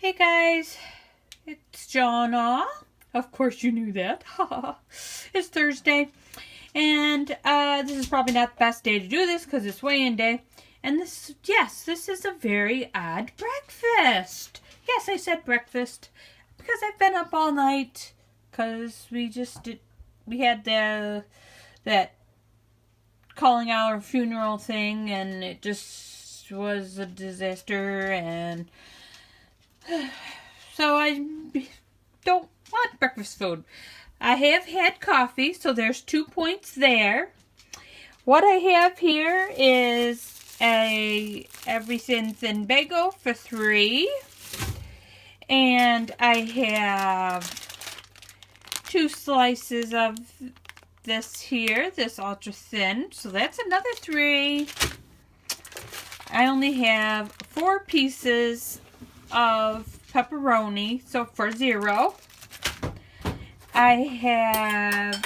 Hey guys, it's Jonna. Of course you knew that. It's Thursday, and this is probably not the best day to do this because it's weigh-in day. And this is a very odd breakfast. Yes, I said breakfast because I've been up all night because we had that calling our funeral thing, and it just was a disaster, and so I don't want breakfast food. I have had coffee, so there's 2 points there. What I have here is a everything thin bagel for 3. And I have 2 slices of this here, this ultra thin. So that's another 3. I only have 4 pieces of pepperoni, so for 0. I have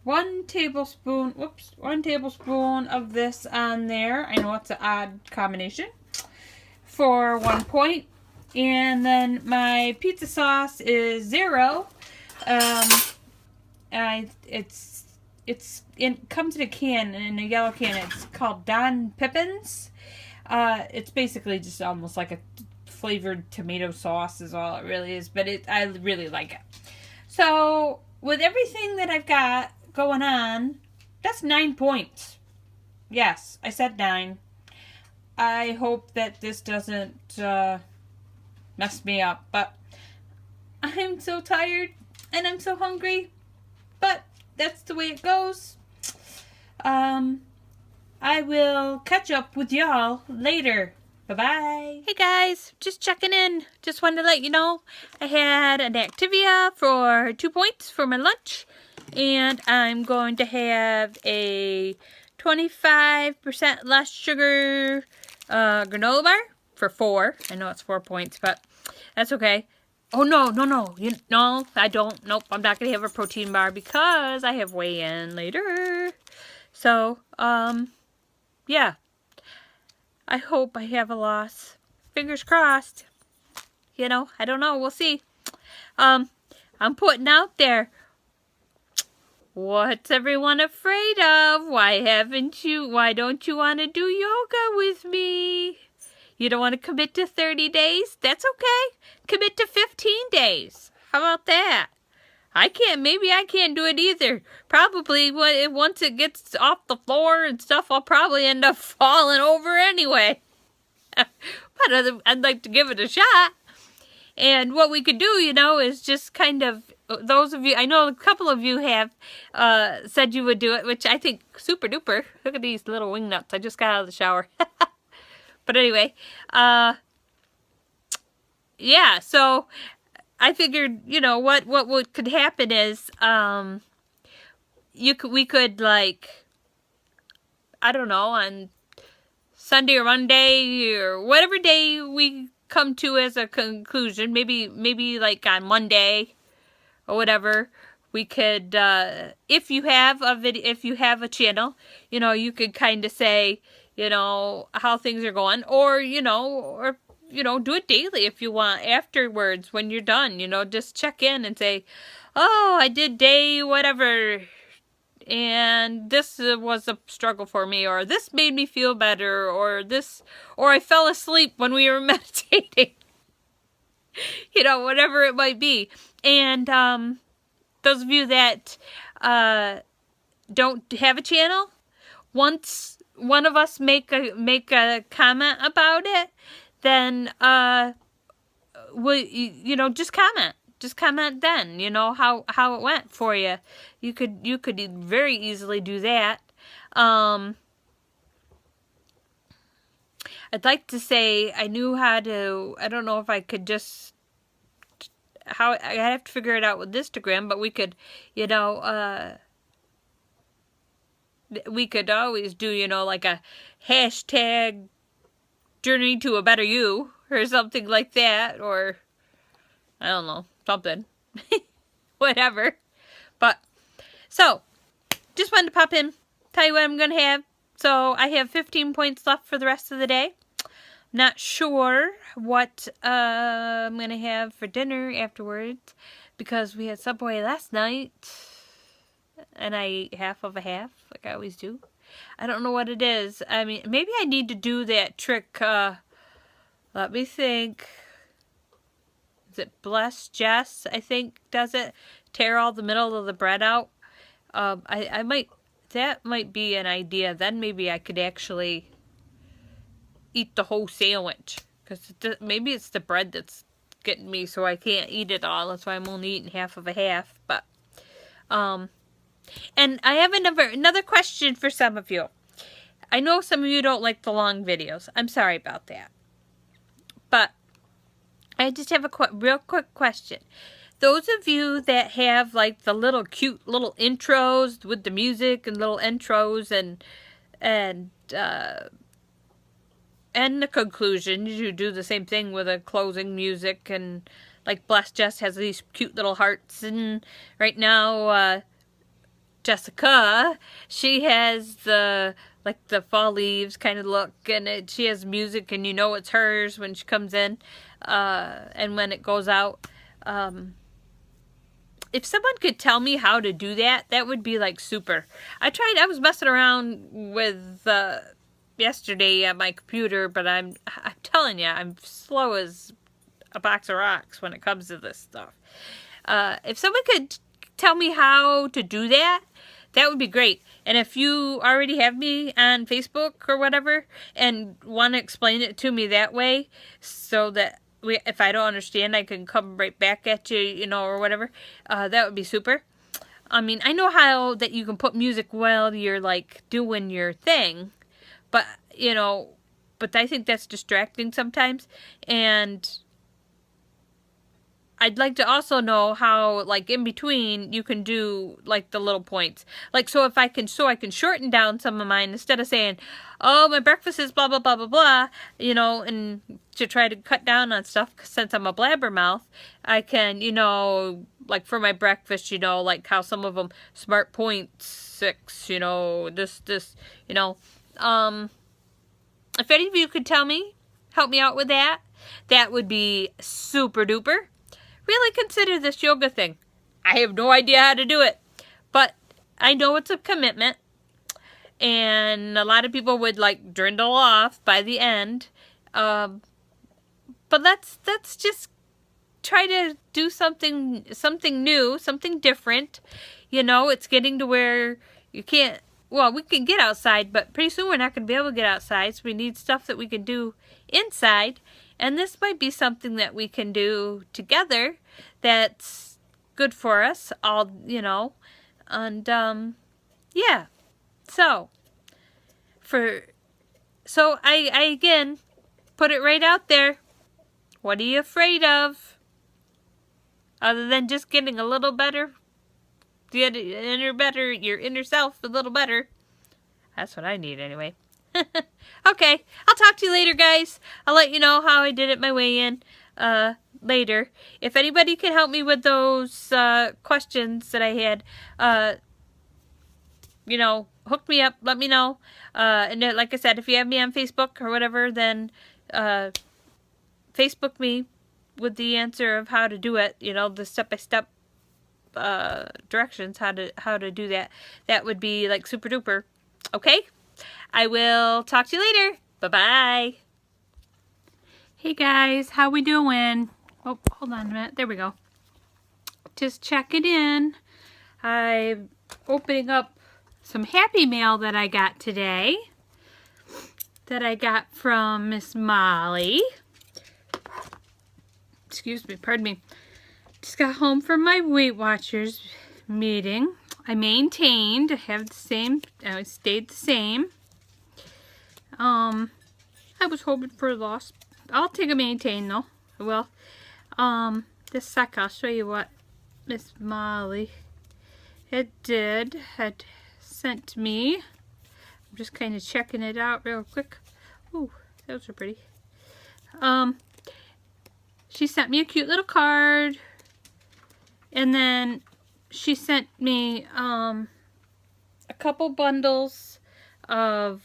one tablespoon of this on there. I know it's an odd combination, for 1 point. And then my pizza sauce is 0. It comes in a can, in a yellow can. It's called Don Pippin's. It's basically just almost like a flavored tomato sauce is all it really is, but I really like it. So with everything that I've got going on, that's 9 points. Yes, I said 9. I hope that this doesn't mess me up, but I'm so tired and I'm so hungry, but that's the way it goes. I will catch up with y'all later. Bye-bye. Hey guys, just checking in. Just wanted to let you know I had an Activia for 2 points for my lunch, and I'm going to have a 25% less sugar granola bar for 4. I know it's 4 points, but that's okay. Oh, no. No, I don't. Nope, I'm not going to have a protein bar because I have weigh-in later. So, yeah. I hope I have a loss. Fingers crossed. You know, I don't know. We'll see. I'm putting out there. What's everyone afraid of? Why don't you want to do yoga with me? You don't want to commit to 30 days? That's okay. Commit to 15 days. How about that? Maybe I can't do it either. Probably once it gets off the floor and stuff, I'll probably end up falling over anyway. But I'd like to give it a shot. And what we could do, is just kind of, those of you, I know a couple of you have said you would do it, which I think super duper. Look at these little wing nuts. I just got out of the shower. But anyway, yeah, so I figured, what could happen is, we could, like, I don't know, on Sunday or Monday or whatever day we come to as a conclusion, maybe like on Monday or whatever, we could, if you have a channel, you could kind of say, how things are going, or do it daily if you want afterwards when you're done, just check in and say, oh, I did day whatever, and this was a struggle for me, or this made me feel better, or I fell asleep when we were meditating, whatever it might be. And those of you that don't have a channel, once one of us make a comment about it, then just comment then, how it went for you. You could very easily do that. I'd like to say I knew how to, I don't know if I could just, I have to figure it out with Instagram, but we could, we could always do, like a hashtag journey to a better you, or something like that, or I don't know, something. Whatever. But, so, just wanted to pop in, tell you what I'm going to have, So I have 15 points left for the rest of the day. Not sure what I'm going to have for dinner afterwards, because we had Subway last night and I ate half of a half, like I always do. I don't know what it is. I mean, maybe I need to do that trick. Let me think. Is it Bless Jess, I think, does it? Tear all the middle of the bread out. I might, that might be an idea. Then maybe I could actually eat the whole sandwich. Because maybe it's the bread that's getting me, so I can't eat it all. That's why I'm only eating half of a half. But, and I have another question for some of you. I know some of you don't like the long videos. I'm sorry about that. But I just have a real quick question. Those of you that have like the little cute little intros with the music and little intros and the conclusion, you do the same thing with a closing music, and like Bless Jess has these cute little hearts, and right now Jessica, she has the like the fall leaves kind of look, and she has music and you know it's hers when she comes in and when it goes out. If someone could tell me how to do that, that would be like super. I was messing around with yesterday at my computer, but I'm telling you, I'm slow as a box of rocks when it comes to this stuff. If someone could tell me how to do that, that would be great. And if you already have me on Facebook or whatever and want to explain it to me that way, so that if I don't understand, I can come right back at you, you know, or whatever, that would be super. I mean, I know how that you can put music while you're like doing your thing, but, you know, but I think that's distracting sometimes. And I'd like to also know how, like, in between, you can do, like, the little points. Like, so I can shorten down some of mine instead of saying, oh, my breakfast is blah, blah, blah, blah, blah, you know, and to try to cut down on stuff, since I'm a blabbermouth, I can, you know, like, for my breakfast, you know, like how some of them, Smart Point 6, you know, this, you know. If any of you could tell me, help me out with that, that would be super duper. Really consider this yoga thing. I have no idea how to do it, but I know it's a commitment, and a lot of people would like dwindle off by the end. But let's just try to do something new, something different. You know, it's getting to where you can't. Well, we can get outside, but pretty soon we're not going to be able to get outside, so we need stuff that we can do inside. And this might be something that we can do together that's good for us all, you know. And, yeah. So I again, put it right out there. What are you afraid of? Other than just getting a little better? Your inner self a little better. That's what I need anyway. Okay, I'll talk to you later, guys. I'll let you know how I did it my way in later. If anybody can help me with those questions that I had, you know, hook me up, let me know. And like I said, if you have me on Facebook or whatever, then Facebook me with the answer of how to do it, you know, the step-by-step directions how to do that. That would be like super duper. Okay? I will talk to you later. Bye-bye. Hey guys, how we doing? Oh, hold on a minute. There we go. Just checking in. I'm opening up some Happy Mail that I got today. That I got from Miss Molly. Excuse me, pardon me. Just got home from my Weight Watchers meeting. I maintained. I stayed the same. I was hoping for a loss. I'll take a maintain though. Well, this sec, I'll show you what Miss Molly had sent me. I'm just kind of checking it out real quick. Ooh, those are pretty. She sent me a cute little card, and then she sent me a couple bundles of,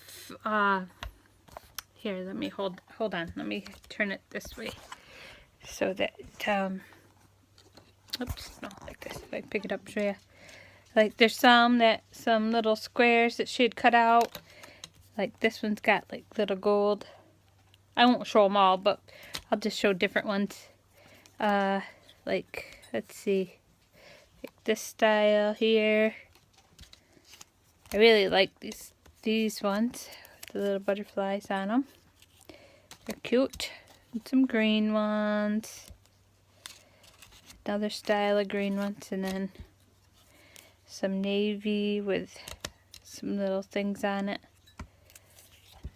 here, let me hold on. Let me turn it this way so that, oops, no, like this. If I pick it up, show you. Like, there's some little squares that she had cut out. Like, this one's got, like, little gold. I won't show them all, but I'll just show different ones. Like, let's see. Like this style here. I really like these ones with the little butterflies on them. They're cute. And some green ones. Another style of green ones, and then some navy with some little things on it.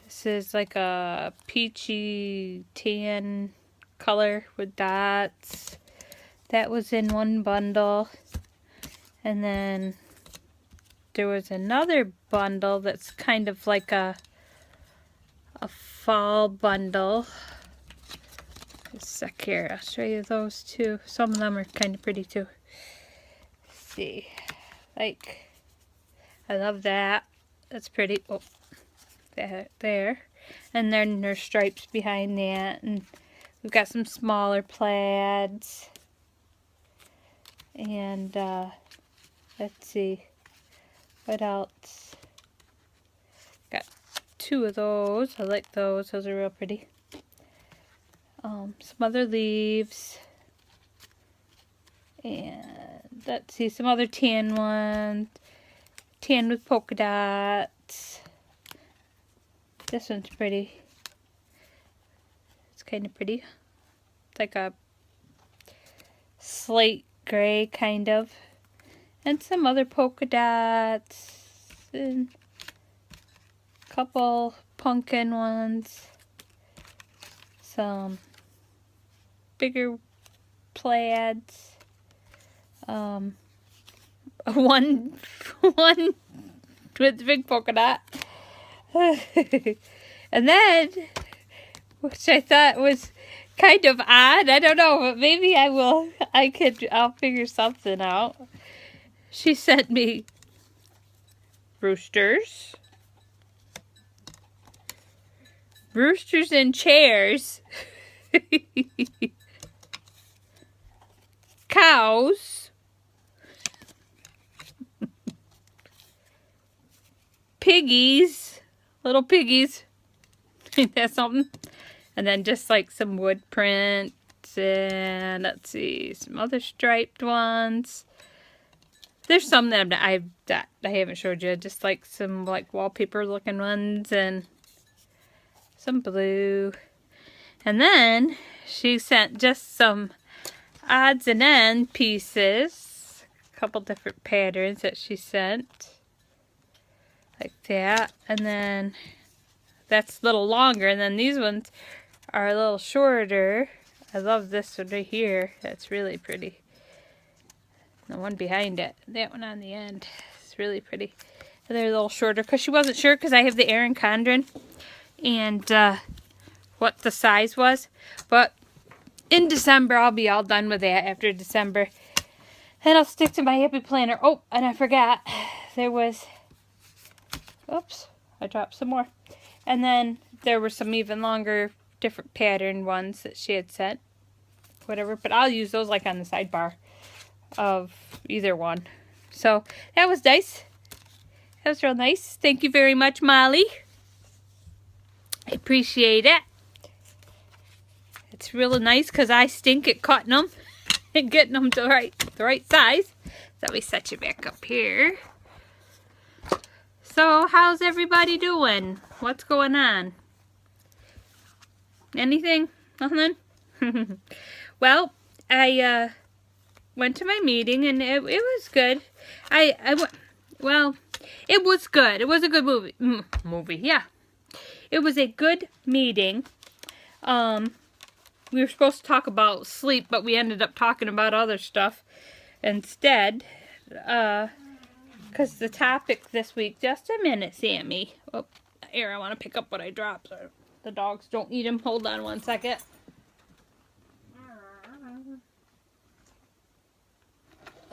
This is like a peachy tan color with dots. That was in one bundle. And then there was another bundle that's kind of like a fall bundle. Just a sec here, I'll show you those too. Some of them are kind of pretty too. Let's see, like, I love that. That's pretty. Oh, that there. And then there's stripes behind that, and we've got some smaller plaids. And let's see, what else? Got two of those. I like those. Those are real pretty. Some other leaves. And let's see, some other tan ones. Tan with polka dots. This one's pretty. It's kind of pretty. It's like a slate gray, kind of. And some other polka dots. And a couple pumpkin ones. Some bigger plaids. One with the big polka dot. And then, which I thought was kind of odd, I don't know, but maybe I'll figure something out. She sent me roosters and chairs, cows, piggies, little piggies. That's something. And then just like some wood prints, and let's see, some other striped ones. There's some that I haven't showed you, just like some like wallpaper looking ones, and some blue. And then she sent just some odds and end pieces, a couple different patterns that she sent, like that. And then that's a little longer, and then these ones are a little shorter. I love this one right here. That's really pretty. The one behind it, that one on the end, is really pretty. And they're a little shorter because she wasn't sure, because I have the Erin Condren, and what the size was. But in December, I'll be all done with that after December. And I'll stick to my Happy Planner. Oh, and I forgot, there was, oops, I dropped some more. And then there were some even longer, different pattern ones that she had sent. Whatever, but I'll use those like on the sidebar of either one. So that was nice. That was real nice. Thank you very much, Molly. I appreciate it. It's really nice because I stink at cutting them and getting them to the right size. So we set you back up here. So how's everybody doing? What's going on? Anything? Nothing? Well, I went to my meeting, and it was good. Well, it was good. It was a good movie. Yeah. It was a good meeting. We were supposed to talk about sleep, but we ended up talking about other stuff instead. Because the topic this week, just a minute, Sammy. Oh, here, I want to pick up what I dropped so the dogs don't eat them. Hold on one second.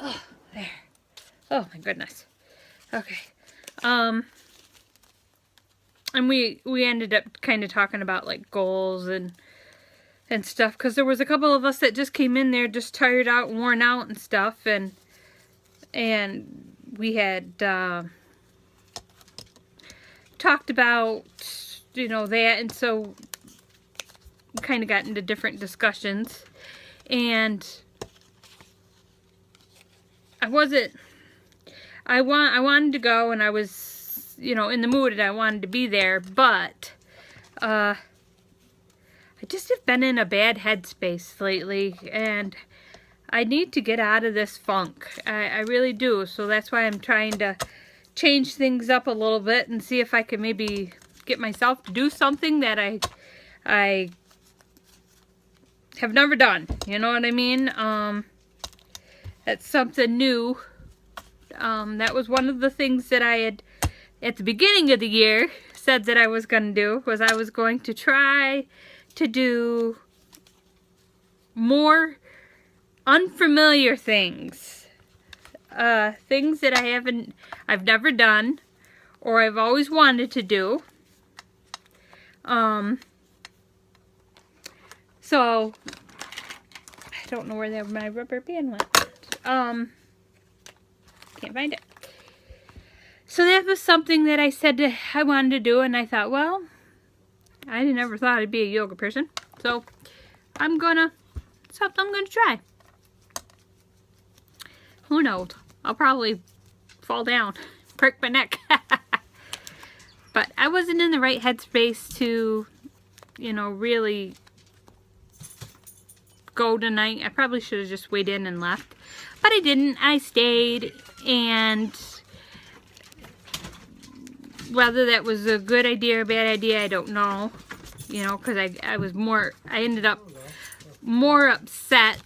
Oh, there. Oh, my goodness. Okay. we ended up kind of talking about like goals and stuff, because there was a couple of us that just came in there just tired out, worn out and stuff, and we had talked about, you know, that, and so we kind of got into different discussions, and I wanted to go, and I was, you know, in the mood, and I wanted to be there, but I just have been in a bad headspace lately, and I need to get out of this funk. I really do. So that's why I'm trying to change things up a little bit and see if I can maybe get myself to do something that I have never done. You know what I mean? That's something new. That was one of the things that I had, at the beginning of the year, said that I was going to do, was I was going to try to do more unfamiliar things. Things that I've never done, or I've always wanted to do. So, I don't know where my rubber band went. Can't find it. So that was something that I said I wanted to do, and I thought, well, I never thought I'd be a yoga person, so I'm gonna try. Who knows? I'll probably fall down, break my neck. But I wasn't in the right headspace to, you know, really go tonight. I probably should have just waited in and left, but I didn't. I stayed, and whether that was a good idea or a bad idea, I don't know. You know, because I ended up more upset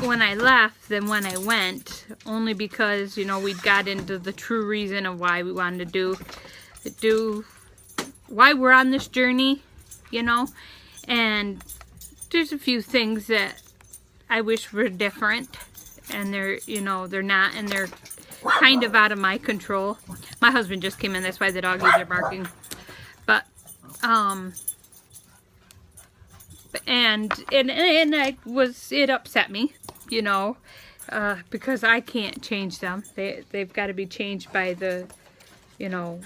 when I left than when I went, only because, you know, we got into the true reason of why we wanted to do why we're on this journey, you know, and there's a few things that I wish were different, and they're, you know, they're not, and they're kind of out of my control. My husband just came in, that's why the doggies are barking. But and it upset me, you know, because I can't change them. They've got to be changed by the, you know,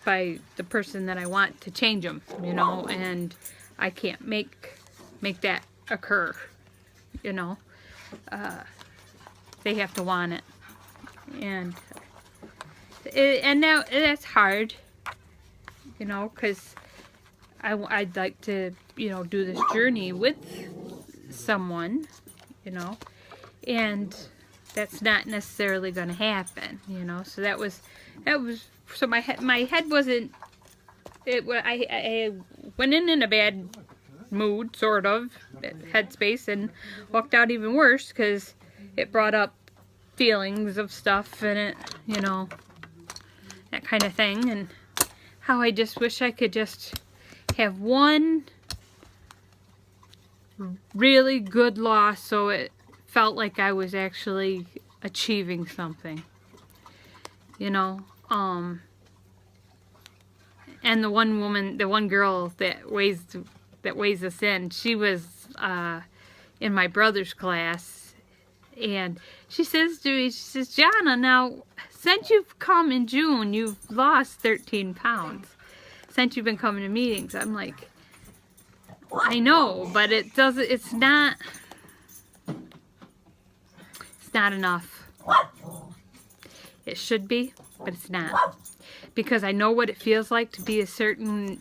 by the person that I want to change them, you know, and I can't make that occur, you know. They have to want it, and now that's hard, you know, because I'd like to, you know, do this journey with someone, you know, and that's not necessarily going to happen, you know. So that was so my head wasn't, I went in a bad mood, sort of headspace, and walked out even worse because it brought up feelings of stuff in it, you know, that kind of thing, and how I just wish I could just have one really good loss so it felt like I was actually achieving something, you know. And the one girl that weighs us in, she was in my brother's class, and she says to me, she says, Jana, now since you've come in June, you've lost 13 pounds. Since you've been coming to meetings. I'm like, I know, but it's not enough. It should be, but it's not. Because I know what it feels like to be a certain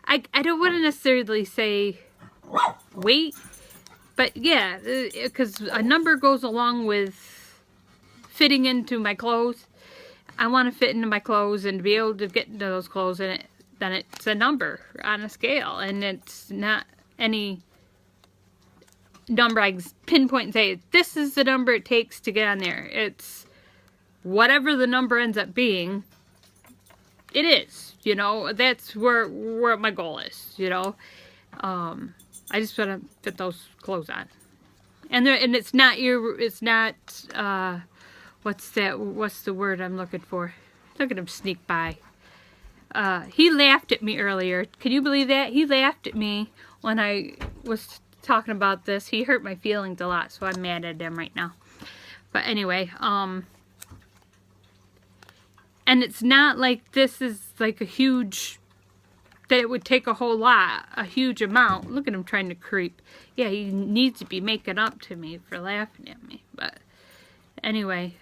I don't want to necessarily say weight, but yeah, because a number goes along with fitting into my clothes. I want to fit into my clothes and to be able to get into those clothes, and then it's a number on a scale, and it's not any number I can pinpoint and say, this is the number it takes to get on there. It's whatever the number ends up being, it is, you know. That's where my goal is, you know. I just want to fit those clothes on, and it's not what's the word I'm looking for? Look at him sneak by. He laughed at me earlier. Can you believe that? He laughed at me when I was talking about this. He hurt my feelings a lot, so I'm mad at him right now. But anyway, and it's not like this is like a huge, that it would take a whole lot, a huge amount. Look at him trying to creep. Yeah, he needs to be making up to me for laughing at me. But anyway,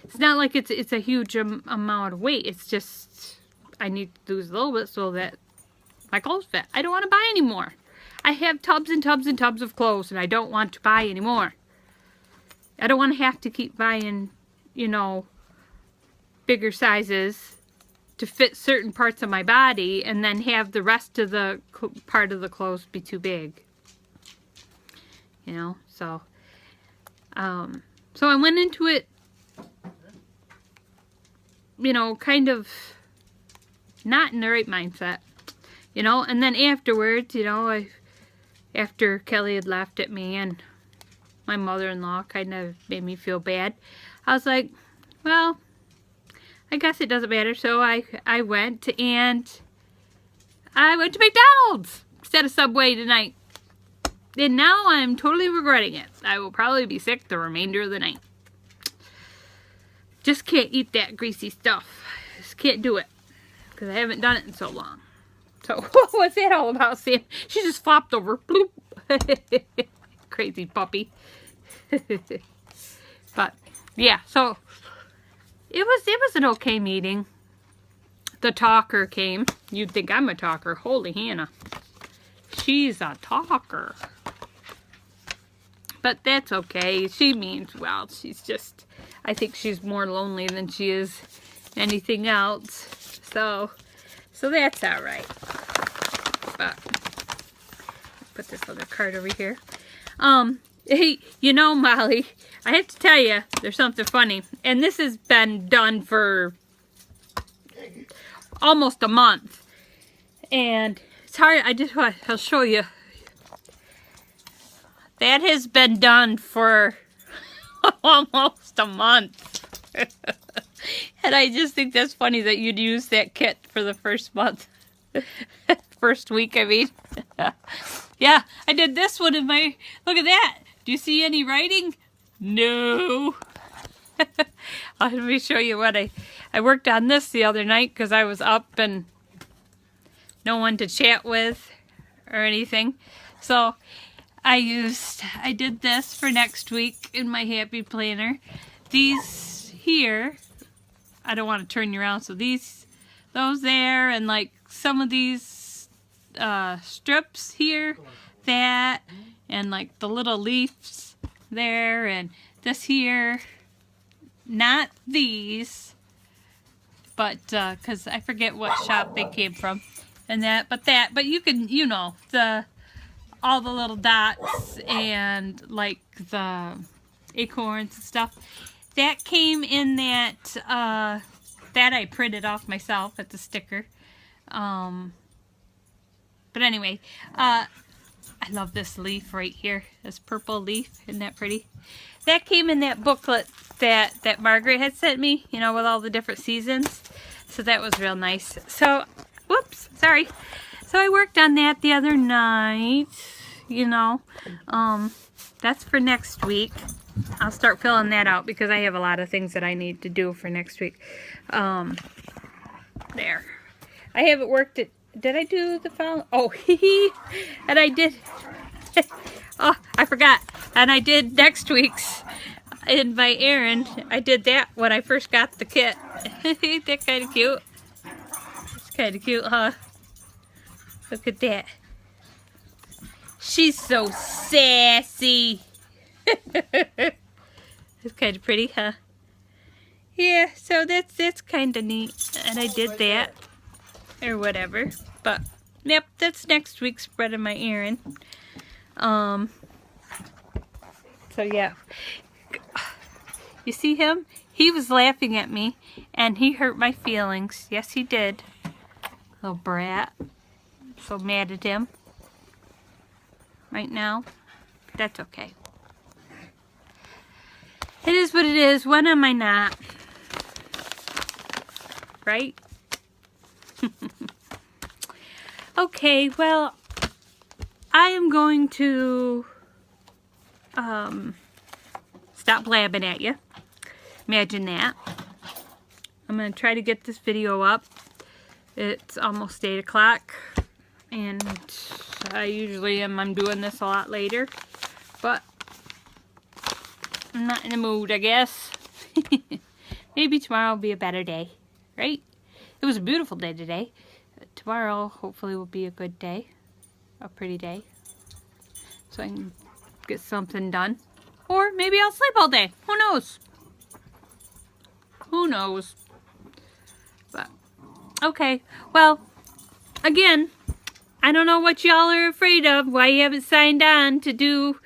it's not like it's a huge amount of weight. It's just I need to lose a little bit so that my clothes fit. I don't want to buy any more. I have tubs and tubs and tubs of clothes, and I don't want to buy any more. I don't want to have to keep buying, you know, bigger sizes to fit certain parts of my body and then have the rest of the part of the clothes be too big. You know, so I went into it, you know, kind of not in the right mindset, you know, and then afterwards, you know, after Kelly had laughed at me and my mother-in-law kind of made me feel bad, I was like, well, I guess it doesn't matter. So I went to McDonald's instead of Subway tonight. And now I'm totally regretting it. I will probably be sick the remainder of the night. Just can't eat that greasy stuff. Just can't do it. Because I haven't done it in so long. So, what's that all about, Sam? She just flopped over. Bloop. Crazy puppy. But, yeah, so it was an okay meeting. The talker came. You'd think I'm a talker. Holy Hannah. She's a talker. But that's okay. She means well. She's just, I think she's more lonely than she is anything else. So that's alright. But put this other card over here. Hey, you know, Molly, I have to tell you, there's something funny. And this has been done for almost a month. And it's hard, I'll show you. That has been done for almost a month. And I just think that's funny that you'd use that kit for the first month. First week, I mean. Yeah, I did this one in my... Look at that. Do you see any writing? No. Let me show you what I worked on this the other night because I was up and no one to chat with or anything. So I did this for next week in my Happy Planner. These here, I don't want to turn you around, so those there, and like some of these strips here, that, and like the little leaves there, and this here, not these, but because I forget what shop they came from, and but you can, you know, all the little dots and like the acorns and stuff. That came in that I printed off myself at the sticker. But anyway, I love this leaf right here. This purple leaf. Isn't that pretty? That came in that booklet that Margaret had sent me, you know, with all the different seasons. So that was real nice. So, whoops, sorry. So I worked on that the other night, you know. That's for next week. I'll start filling that out because I have a lot of things that I need to do for next week. There. I haven't worked it. Did I do the file? Oh, and I did. Oh, I forgot. And I did next week's in my errand. I did that when I first got the kit. Ain't that kind of cute? It's kind of cute, huh? Look at that. She's so sassy. It's kind of pretty, huh? Yeah, so that's kind of neat. And I did that. Or whatever. But, yep, that's next week's spread of my errand. So, yeah. You see him? He was laughing at me. And he hurt my feelings. Yes, he did. Little brat. I'm so mad at him. Right now. That's okay. It is what it is. When am I not? Right? Okay, well, I am going to stop blabbing at you. Imagine that. I'm going to try to get this video up. It's almost 8 o'clock, and I usually I'm doing this a lot later, but I'm not in the mood, I guess. Maybe tomorrow will be a better day, right? It was a beautiful day today. Tomorrow hopefully will be a good day, a pretty day, so I can get something done. Or maybe I'll sleep all day. Who knows? Who knows? But, okay. Well, again, I don't know what y'all are afraid of, why you haven't signed on to do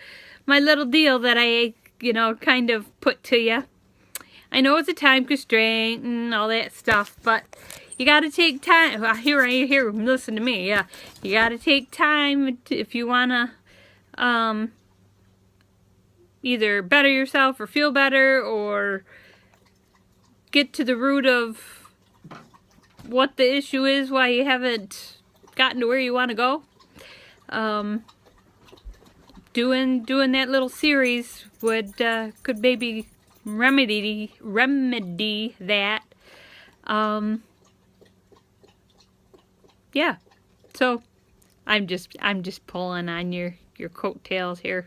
my little deal that I, you know, kind of put to you. I know it's a time constraint and all that stuff, but you gotta take time. Here, listen to me. Yeah, you gotta take time if you wanna either better yourself or feel better or get to the root of what the issue is, why you haven't gotten to where you want to go. Doing that little series would could maybe remedy that. Yeah, so I'm just pulling on your coattails here,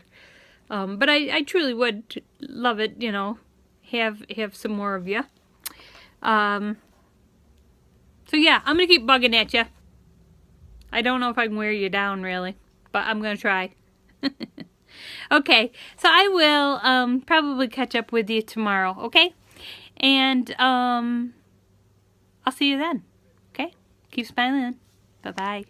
but I truly would love it, you know, have some more of you. So yeah, I'm gonna keep bugging at you. I don't know if I can wear you down really, but I'm gonna try. Okay, so I will probably catch up with you tomorrow, okay? And I'll see you then. Okay? Keep smiling. Bye-bye.